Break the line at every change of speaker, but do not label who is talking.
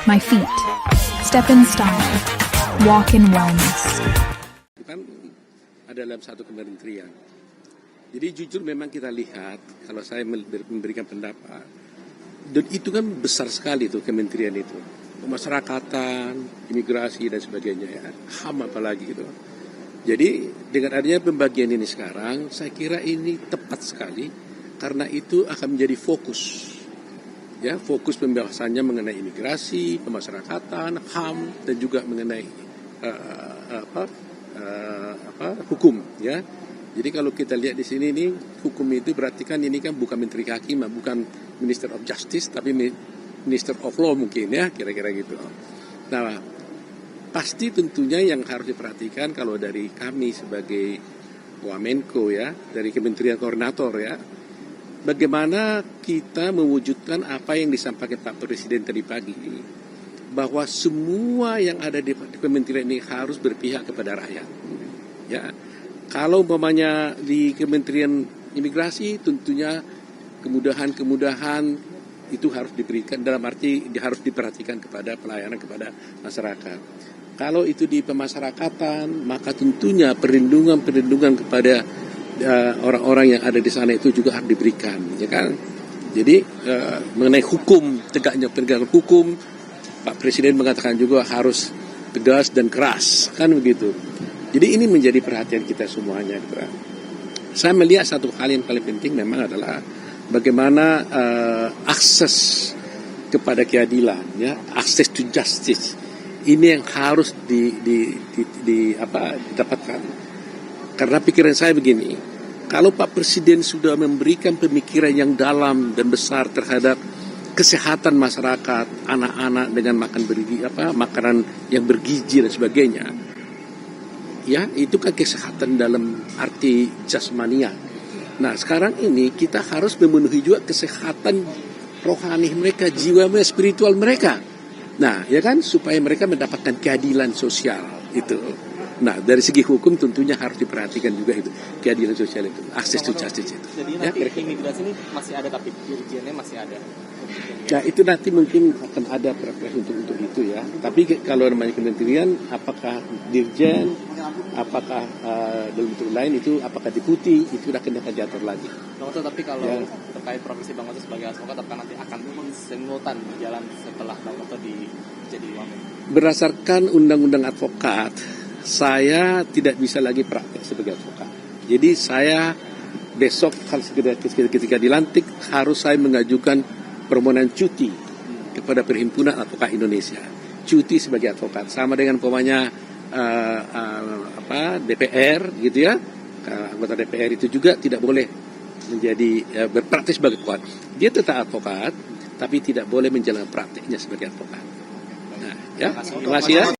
my feet, step in style, walk in wellness.
Kan ada dalam satu kementerian. Jadi jujur memang kita lihat, kalau saya memberikan pendapat, dan itu kan besar sekali tuh kementerian itu. Pemasyarakatan, imigrasi dan sebagainya ya. HAM apalagi gitu. Jadi dengan adanya pembagian ini sekarang, saya kira ini tepat sekali karena itu akan menjadi fokus. Ya, fokus pembahasannya mengenai imigrasi, pemasyarakatan, HAM dan juga mengenai hukum ya. Jadi kalau kita lihat di sini nih, hukum itu berarti kan ini kan bukan Menteri Kehakiman, bukan Minister of Justice, tapi Minister of Law mungkin ya, kira-kira gitu. Nah, pasti tentunya yang harus diperhatikan kalau dari kami sebagai Wamenko ya, dari Kementerian Koordinator ya, bagaimana kita mewujudkan apa yang disampaikan Pak Presiden tadi pagi, bahwa semua yang ada di kementerian ini harus berpihak kepada rakyat. Ya, kalau umpamanya di Kementerian Imigrasi tentunya kemudahan-kemudahan itu harus diberikan, dalam arti harus diperhatikan kepada pelayanan kepada masyarakat. Kalau itu di pemasyarakatan, maka tentunya perlindungan kepada orang-orang yang ada di sana itu juga harus diberikan, ya kan? Jadi mengenai hukum, tegaknya penegakan hukum, Pak Presiden mengatakan juga harus tegas dan keras, kan begitu. Jadi ini menjadi perhatian kita semuanya. Saya melihat satu hal yang paling penting memang adalah bagaimana akses kepada keadilan, ya, akses to justice. Ini yang harus didapatkan. Karena pikiran saya begini, kalau Pak Presiden sudah memberikan pemikiran yang dalam dan besar terhadap kesehatan masyarakat, anak-anak dengan makanan yang bergizi dan sebagainya, ya itu kan kesehatan dalam arti jasmania. Nah sekarang ini kita harus memenuhi juga kesehatan rohani mereka, jiwa mereka, spiritual mereka. Nah ya kan, supaya mereka mendapatkan keadilan sosial itu. Nah dari segi hukum tentunya harus diperhatikan juga itu keadilan sosial itu, akses to justice itu.
Jadi nanti ya, imigrasi ini masih ada tapi dirjennya masih ada.
Ya itu nanti mungkin akan ada perpres untuk itu ya. Tapi kalau namanya kementerian, apakah dirjen, apakah dalam bentuk lain itu, apakah deputi, itu akan diatur lagi.
Tapi kalau ya, terkait profesi Bang Oto sebagai advokat, apakah nanti akan simultan berjalan setelah Bang Oto jadi wamen? Berdasarkan
undang-undang advokat, saya tidak bisa lagi praktek sebagai advokat. Jadi saya besok ketika dilantik harus saya mengajukan permohonan cuti kepada Perhimpunan Advokat Indonesia. Cuti sebagai advokat sama dengan umpamanya DPR gitu ya. Anggota DPR itu juga tidak boleh menjadi berpraktik sebagai advokat. Dia tetap advokat tapi tidak boleh menjalankan praktiknya sebagai advokat. Nah, ya, terima kasih ya.